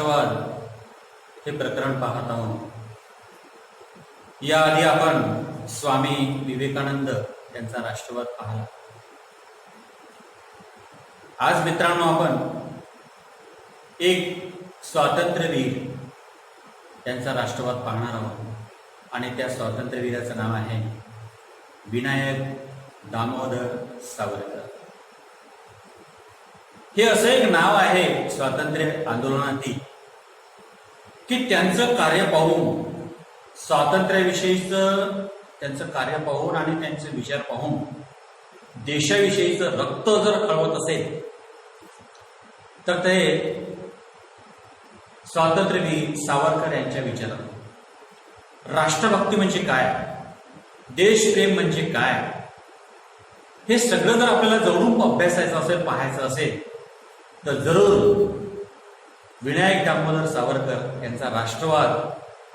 राष्ट्रवाद हे प्रकरण पाहत आहोत। याआधी आपण स्वामी विवेकानंद यांचा राष्ट्रवाद पाहिला। आज मित्रांनो आपण एक स्वातंत्र्यवीर यांचा राष्ट्रवाद पाहणार आहोत आणि त्या स्वातंत्र्यवीराचं नाव आहे विनायक दामोदर सावरकर। हे असं एक नाव आहे स्वातंत्र्य आंदोलनातील की त्यांचं कार्य पाहून, स्वातंत्र्याविषयीचं त्यांचं कार्य पाहून आणि त्यांचे विचार पाहून देशाविषयीचं रक्त जर कळवत असेल तर ते स्वातंत्र्यवीर सावरकर यांच्या विचारात राष्ट्रभक्ती म्हणजे काय, देशप्रेम म्हणजे काय, हे सगळं जर आपल्याला जवळून अभ्यासायचं असेल, पाहायचं असेल तर जरूर विनायक दामोदर सावरकर यांचा राष्ट्रवाद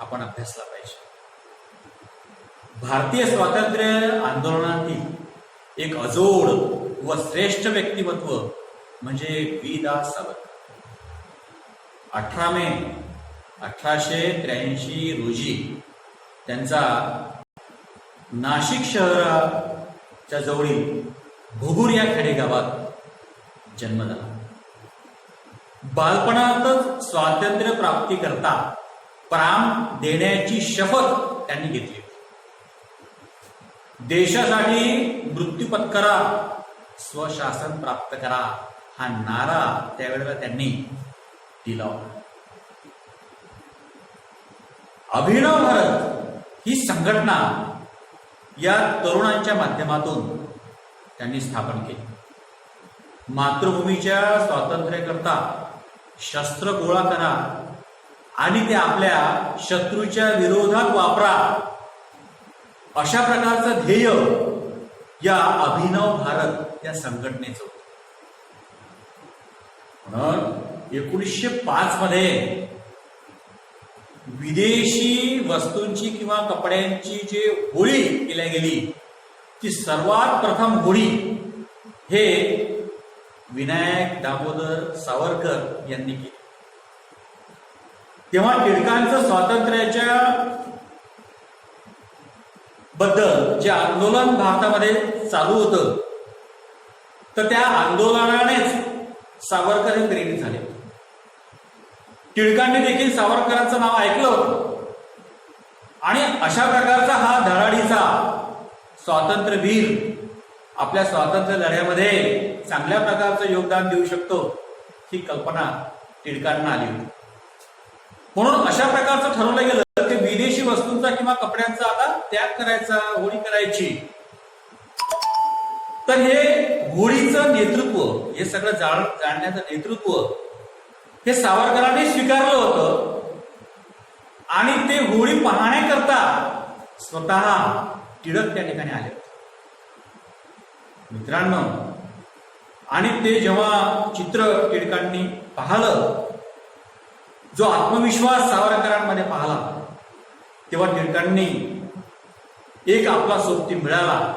आपण अभ्यासला पाहिजे। भारतीय स्वातंत्र्य आंदोलनातील एक अजोड व श्रेष्ठ व्यक्तिमत्व म्हणजे वि. दा. सावरकर। 18 मे 1883 रोजी त्यांचा नाशिक शहराच्या जवळील घुगुर या खेडेगावात जन्म झाला। बालपणातच स्वातंत्र्य प्राप्ती करता प्राण देण्याची शपथ त्यांनी घेतली। देशासाठी मृत्यू पत्करा, स्वशासन प्राप्त करा हा नारा त्यावेळेला त्यांनी दिला होता। अभिनव भारत ही संघटना या तरुणांच्या माध्यमातून त्यांनी स्थापन केली। मातृभूमीच्या स्वातंत्र्याकरता शस्त्र गोळा करा आणि ते आपल्या शत्रूच्या विरोधात वापरा, अशा प्रकारचं ध्येय या अभिनव भारत या संघटनेचं होतं। म्हणून 1905 मध्ये विदेशी वस्तूंची किंवा कपड्यांची जी होळी केल्या गेली ती सर्वात प्रथम होळी हे विनायक दामोदर सावरकर यांनी केली। तेव्हा टिळकांचं स्वातंत्र्याच्या बद्दल जे आंदोलन भारतामध्ये चालू होतं तर त्या आंदोलनानेच सावरकर हे प्रेरित झाले। टिळकांनी देखील सावरकरांचं नाव ऐकलं होतं आणि अशा प्रकारचा हा धडाडीचा स्वातंत्र्यवीर आपल्या स्वातंत्र्य लढ्यामध्ये चांगल्या प्रकारचं योगदान देऊ शकतो ही कल्पना टिळकांना आली होती। म्हणून अशा प्रकारचं ठरवलं गेलं की विदेशी वस्तूंचा किंवा कपड्यांचा आता त्याग करायचा, होळी करायची। तर हे होळीचं नेतृत्व, हे सगळं जाणण्याचं नेतृत्व हे सावरकरांनी स्वीकारलं होतं आणि ते होळी पाहण्याकरता स्वतः टिळक त्या ठिकाणी आले होते मित्रांनो। आणि ते जेव्हा चित्र टिळकांनी पाहिलं, जो आत्मविश्वास सावरकरांमध्ये पाहिला, तेव्हा टिळकांनी एक आपला सोबती मिळाला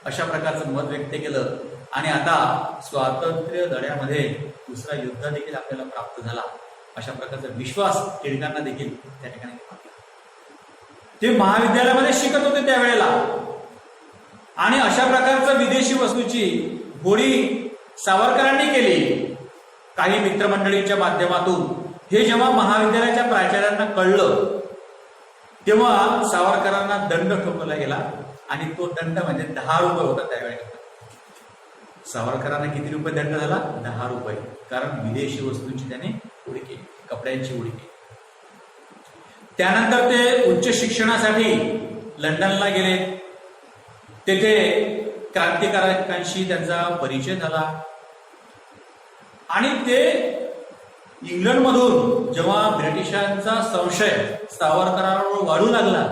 अशा प्रकारचं मत व्यक्त केलं आणि आता स्वातंत्र्य लढ्यामध्ये दुसरा युद्ध देखील आपल्याला प्राप्त झाला अशा प्रकारचा विश्वास टिळकांना देखील त्या ठिकाणी वाटला। ते महाविद्यालयामध्ये शिकत होते त्यावेळेला आणि अशा प्रकारचं विदेशी वस्तूची होळी सावरकरांनी केली काही मित्रमंडळींच्या माध्यमातून। हे जेव्हा महाविद्यालयाच्या प्राचार्यांना कळलं तेव्हा सावरकरांना दंड ठोकवला गेला आणि तो दंड म्हणजे 10 रुपये होता त्यावेळेला। सावरकरांना किती रुपये दंड झाला? 10 रुपये, कारण विदेशी वस्तूंची त्याने होळी केली, कपड्यांची होळी केली। त्यानंतर ते उच्च शिक्षणासाठी लंडनला गेले। तेथे क्रांतिकारकांशी त्यांचा परिचय झाला आणि ते इंग्लंडमधून जेव्हा ब्रिटिशांचा संशय सावरकरांवर वाढू लागला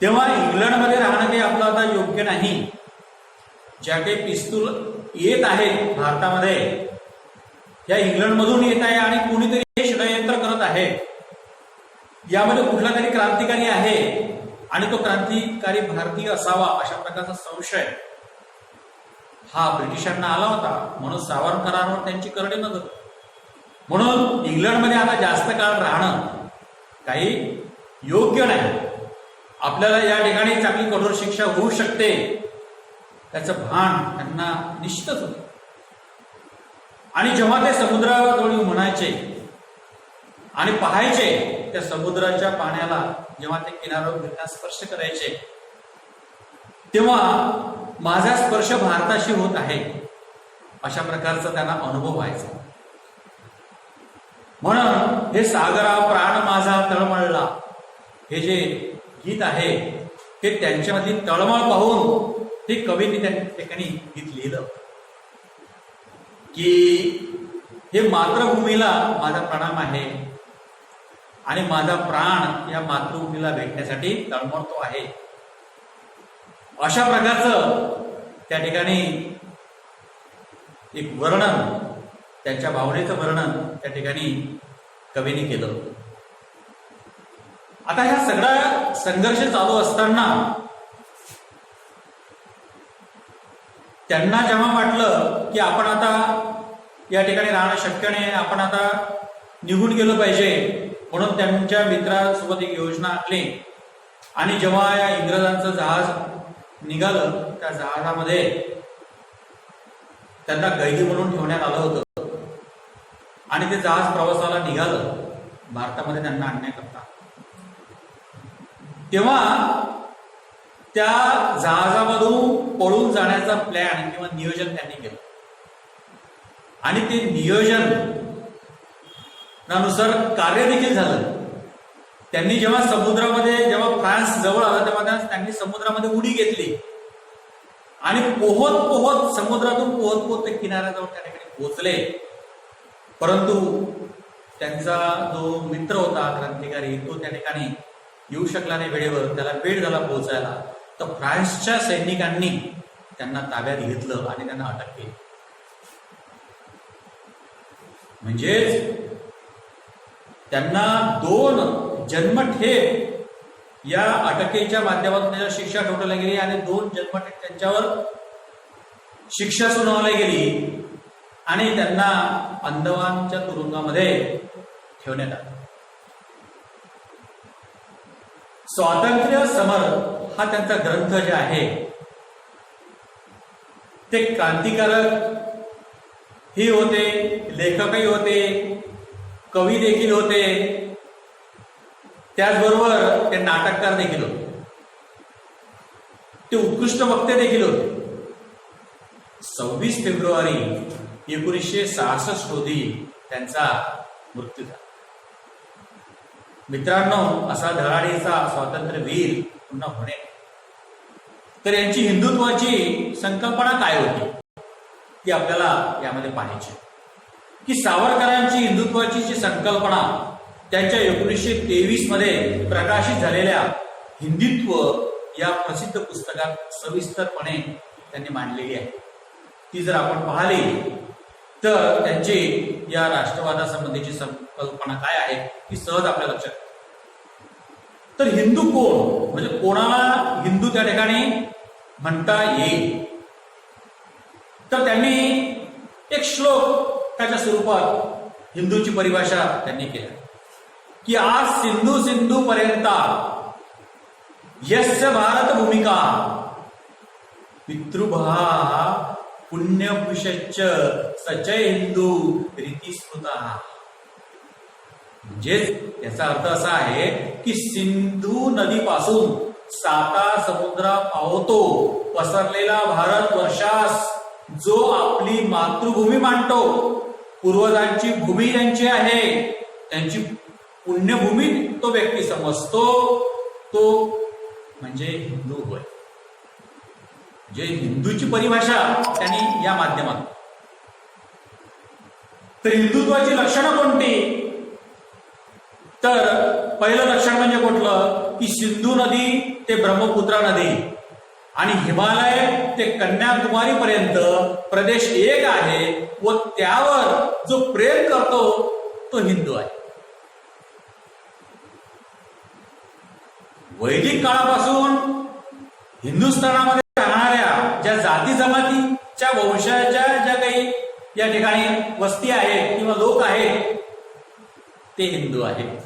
तेव्हा इंग्लंडमध्ये राहणं काही आपलं आता योग्य नाही। ज्या काही पिस्तूल येत आहेत भारतामध्ये या इंग्लंडमधून येत आहे आणि कोणीतरी हे षडयंत्र करत आहे, यामध्ये कुठला तरी क्रांतिकारी आहे आणि तो क्रांतिकारी भारतीय असावा अशा प्रकारचा संशय हा ब्रिटिशांना आला होता। म्हणून सावरकरांवर त्यांची करडी नजर। म्हणून इंग्लंडमध्ये आता जास्त काळ राहणं काही योग्य नाही. आपल्याला या ठिकाणी चांगली कठोर शिक्षा होऊ शकते त्याचं भान त्यांना निश्चितच होतं. आणि जेव्हा ते समुद्राजवळ म्हणायचे आणि पाहायचे त्या समुद्राच्या पाण्याला, जेव्हा ते किनाऱ्यावर भेटण्यास स्पर्श करायचे, तेव्हा माझा स्पर्श भारताशी होत आहे अशा प्रकारचा त्यांना अनुभव व्हायचा. म्हणून हे सागरा प्राण माझा तळमळला हे जे गीत आहे ते त्यांच्यामधली तळमळ पाहून ते कवींनी त्या ठिकाणी गीत लिहिलं की हे मातृभूमीला माझा प्रणाम आहे आणि माझा प्राण या मातृभूमीला भेटण्यासाठी तळमळतो आहे. अशा प्रकारचं त्या ठिकाणी एक वर्णन, त्यांच्या भावनेचं वर्णन त्या ठिकाणी कवीने केलं. आता ह्या सगळा संघर्ष चालू असताना त्यांना जेव्हा वाटलं की आपण आता या ठिकाणी राहणं शक्य नाही, आपण आता निघून गेलो पाहिजे, म्हणून त्यांच्या मित्रासोबत एक योजना आखली. आणि जेव्हा या इंग्रजांचं जहाज निघालं, त्या जहाजामध्ये त्यांना कैदी म्हणून ठेवण्यात आलं होतं आणि ते जहाज प्रवासाला निघालं भारतामध्ये त्यांना आणण्याकरता. तेव्हा त्या जहाजामधून पळून जाण्याचा प्लॅन किंवा नियोजन त्यांनी केलं आणि ते नियोजन नुसार कार्य देखील झालं. त्यांनी जेव्हा समुद्रामध्ये, जेव्हा फ्रान्स जवळ आला तेव्हा त्यांनी समुद्रामध्ये उडी घेतली आणि पोहत पोहत समुद्रातून पोहत पोहत ते किनाऱ्याजवळ त्या ठिकाणी पोहोचले. परंतु त्यांचा जो मित्र होता क्रांतिकारी, तो त्या ठिकाणी येऊ शकला नाही वेळेवर, त्याला वेळ झाला पोहोचायला. तर फ्रान्सच्या सैनिकांनी त्यांना ताब्यात घेतलं आणि त्यांना अटक केली. म्हणजेच त्यांना 2 जन्मठेप या अटकेच्या माध्यमातून त्याला शिक्षा ठोठावली गेली आणि 2 जन्मठेप त्यांच्यावर शिक्षा सुनावली गेली आणि त्यांना अंदमानच्या तुरुंगामध्ये ठेवण्यात आलं. स्वातंत्र्य समर हा त्यांचा ग्रंथ जे आहे ते क्रांतिकारक ही होते, लेखकही होते, कवी देखील होते, त्याचबरोबर ते नाटककार देखील होते, ते उत्कृष्ट वक्ते देखील होते. 26 फेब्रुवारी 1966 रोजी त्यांचा मृत्यू झाला. मित्रांनो, असा धडाडीचा स्वातंत्र्यवीर पुन्हा होणे. तर यांची हिंदुत्वाची संकल्पना काय होती ती आपल्याला यामध्ये पाहायची की सावरकरांची हिंदुत्वाची जी संकल्पना त्यांच्या 1923 मध्ये प्रकाशित झालेल्या हिंदुत्व या प्रसिद्ध पुस्तकात सविस्तरपणे त्यांनी मांडलेली आहे. ती जर आपण पाहिली तर त्यांची या राष्ट्रवादासंबंधीची संकल्पना काय आहे ती सहज आपल्या लक्षात. तर हिंदू कोण, म्हणजे कोणाला हिंदू त्या ठिकाणी म्हणता येईल, तर त्यांनी एक श्लोकाच्या स्वरूपात हिंदूची परिभाषा त्यांनी केली की आज सिंधू सिंधू पर्यंत यस्य भारत भूमिका पितृभा पुण्यभूषच्च सचय हिंदू रीतिस्मृता. म्हणजेच याचा अर्थ असा आहे की सिंधू नदीपासून साता समुद्रा पावतो पसरलेला भारत वर्षास जो आपली मातृभूमी मानतो, पूर्वजांची भूमी ज्यांची आहे, त्यांची पुण्यभूमी तो व्यक्ती समजतो, तो म्हणजे हिंदू होय. जे हिंदूची परिभाषा त्यांनी या माध्यमात. तर हिंदुत्वाची लक्षणं कोणती, तर पहिलं लक्षण म्हणजे कुठलं की सिंधू नदी ते ब्रह्मपुत्रा नदी आणि हिमालय ते कन्याकुमारी पर्यंत प्रदेश एक आहे व त्यावर जो प्रेम करतो तो हिंदू आहे. वैदिक काळापासून हिंदुस्थानामध्ये राहणाऱ्या ज्या जाती जमातीच्या वंशाच्या ज्या काही या ठिकाणी वस्ती आहेत किंवा लोक आहेत ते हिंदू आहेत.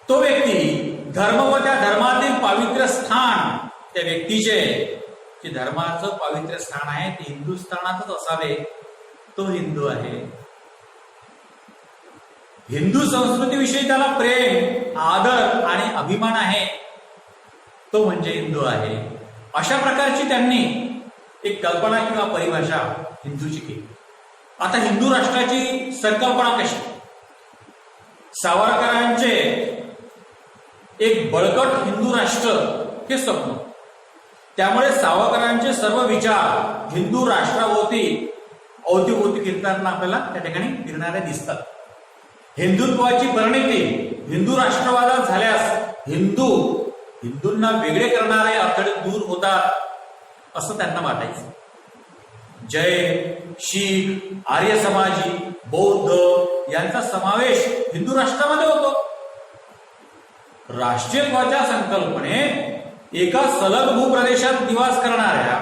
तो व्यक्ती धर्म व त्या धर्मातील पावित्र्य स्थान त्या व्यक्तीचे जे धर्माचं पावित्र्य स्थान आहे ते हिंदुस्थानातच असावे, तो हिंदू आहे. हिंदू संस्कृतीविषयी त्याला प्रेम, आदर आणि अभिमान आहे, तो म्हणजे हिंदू आहे. अशा प्रकारची त्यांनी एक कल्पना किंवा परिभाषा हिंदूची केली. आता हिंदू राष्ट्राची संकल्पना कशी? सावरकरांचे एक बळकट हिंदू राष्ट्र हे स्वप्न. त्यामुळे सावरकरांचे सर्व विचार हिंदू राष्ट्राभोवती अवतीभोवती फिरताना आपल्याला त्या ठिकाणी फिरणारे दिसतात. हिंदुत्वाची परिणती हिंदू राष्ट्रवादात झाल्यास हिंदूंना वेगळे करणारे अडथळे दूर होतात असं त्यांना वाटायचं. जैन, शीख, आर्य समाजी, बौद्ध यांचा समावेश हिंदू राष्ट्रामध्ये होतो. राष्ट्रीयत्वाच्या संकल्पनेत एका सलग भूप्रदेशात निवास करणाऱ्या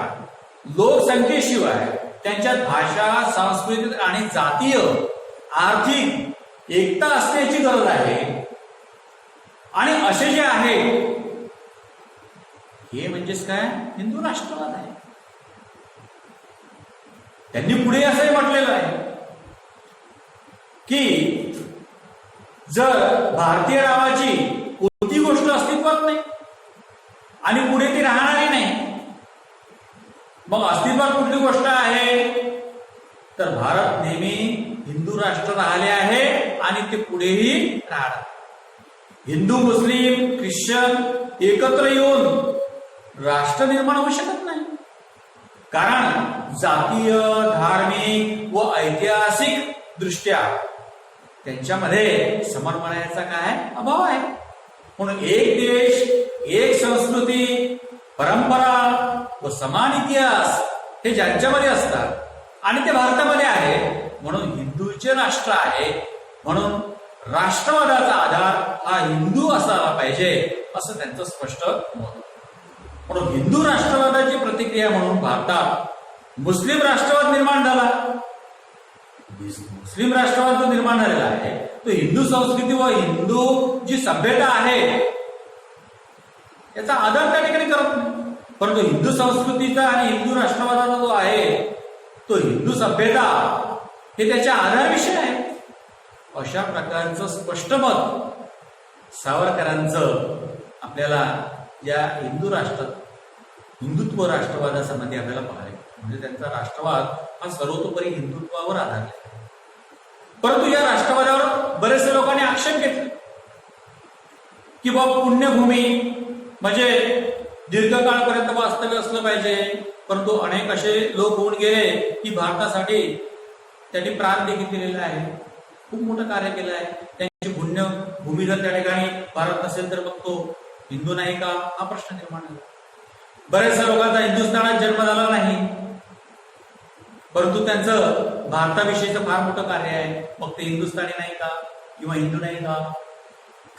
लोकसंख्येशिवाय त्यांच्यात भाषा, सांस्कृतिक आणि जातीय आर्थिक एकता असण्याची गरज आहे. आणि असे जे आहे हे म्हणजेच काय? हिंदू राष्ट्रवाद आहे. त्यांनी पुढे असंही म्हटलेलं आहे की जर भारतीय नावाची कोणती गोष्ट अस्तित्वात नाही आणि पुढे ती राहणारही नाही, मग अस्तित्वात कुठली गोष्ट आहे? तर भारत नेहमी हिंदू राष्ट्र राहिले आहे आणि ते पुढेही राहणार. हिंदू, मुस्लिम, ख्रिश्चन एकत्र येऊन राष्ट्र निर्माण होऊ शकत नाही, कारण जातीय, धार्मिक व ऐतिहासिक दृष्ट्या त्यांच्यामध्ये समन्वयाचा काय अभाव आहे. म्हणून एक देश, एक संस्कृती, परंपरा व समान इतिहास हे ज्यांच्यामध्ये असतात आणि ते भारतामध्ये आहे, म्हणून हिंदूचे राष्ट्र आहे. म्हणून राष्ट्रवादाचा आधार हा हिंदू असायला पाहिजे असं त्यांचं स्पष्ट मत. म्हणून हिंदू राष्ट्रवादाची प्रतिक्रिया म्हणून भारतात मुस्लिम राष्ट्रवाद निर्माण झाला. मुस्लिम राष्ट्रवाद जो निर्माण झालेला आहे तो हिंदू संस्कृती व हिंदू जी सभ्यता आहे याचा आदर त्या ठिकाणी करत नाही, परंतु हिंदू संस्कृतीचा आणि हिंदू राष्ट्रवादाचा जो आहे तो हिंदू सभ्यता हे त्याच्या आधार विषय आहे. अशा प्रकारचं स्पष्ट मत सावरकरांचं आपल्याला या हिंदुत्व राष्ट्रवादामध्ये आपल्याला पाहायला, म्हणजे त्यांचा राष्ट्रवाद हा सर्वतोपरी हिंदुत्वावर आधारलेला. परंतु या राष्ट्रवादावर बरेचसे लोकांनी आक्षेप घेतले की बाबा पुण्यभूमी म्हणजे दीर्घकाळपर्यंत वास्तव्य असलं पाहिजे, परंतु अनेक असे लोक होऊन गेले की भारतासाठी त्यांनी प्राण देखील दिलेला आहे, खूप मोठं कार्य केलं आहे. त्यांची पुण्यभूमी जर त्या ठिकाणी भारत नसेल तर मग तो हिंदू नाही का हा प्रश्न निर्माण झाला. बऱ्याचशा लोकांचा हिंदुस्थानात जन्म झाला नाही, परंतु त्यांचं भारताविषयीचं फार मोठं कार्य आहे, मग ते हिंदुस्थानी नाही का किंवा हिंदू नाही का?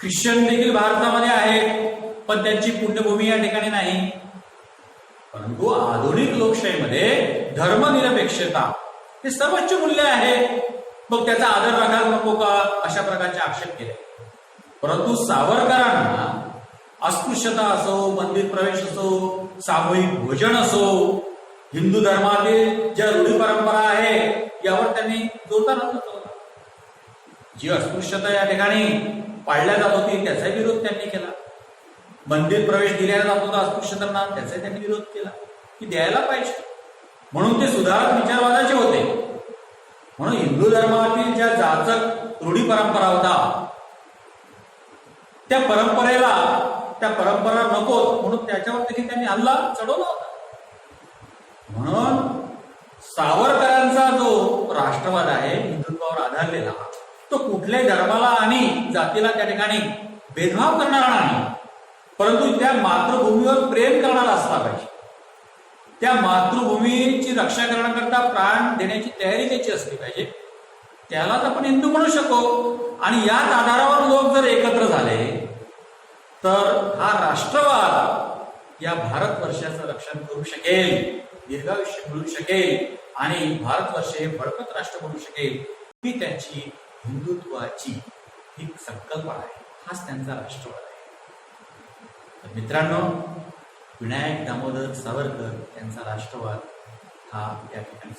ख्रिश्चन देखील भारतामध्ये आहेत पण त्यांची पुण्यभूमी या ठिकाणी नाही. परंतु आधुनिक लोकशाहीमध्ये धर्मनिरपेक्षता हे सर्वोच्च मूल्य आहे, मग त्याचा आदर राखायला नको का अशा प्रकारचे आक्षेप केले. परंतु सावरकरांना अस्पृश्यता असो, मंदिर प्रवेश असो, सामूहिक भोजन असो, हिंदू धर्मातील ज्या रूढी परंपरा आहे यावर त्यांनी जोरदार हल्ला केला. जी अस्पृश्यता या ठिकाणी पाळल्या जात होती त्याचा विरोध त्यांनी केला. मंदिर प्रवेश दिला जात होता अस्पृश्यतांना त्याचा त्यांनी विरोध केला की द्यायला पाहिजे, म्हणून ते सुधारक विचारवादाचे होते. म्हणून हिंदू धर्मातील ज्या जाचक रूढी परंपरा होता त्या परंपरा नको म्हणून त्याच्यावर देखील त्यांनी हल्ला चढवला होता. म्हणून सावरकरांचा जो राष्ट्रवाद आहे हिंदुत्वावर आधारलेला तो कुठल्याही धर्माला आणि जातीला त्या ठिकाणी भेदभाव करणारा नाही, परंतु त्या मातृभूमीवर प्रेम करणारा असला पाहिजे. त्या मातृभूमीची रक्षा करण्याकरता प्राण देण्याची तयारी त्याची असली पाहिजे, त्यालाच आपण हिंदू म्हणू शकतो. आणि याच आधारावर लोक जर एकत्र झाले तर हा राष्ट्रवाद या भारतवर्षाचं रक्षण करू शकेल, दीर्घायुष्य मिळू शकेल आणि भारतवर्ष हे बळकट राष्ट्र बनू शकेल. ही त्यांची हिंदुत्वाची ही संकल्पना आहे, हाच त्यांचा राष्ट्रवाद आहे. तर मित्रांनो, विनायक दामोदर सावरकर यांचा राष्ट्रवाद हा या ठिकाणी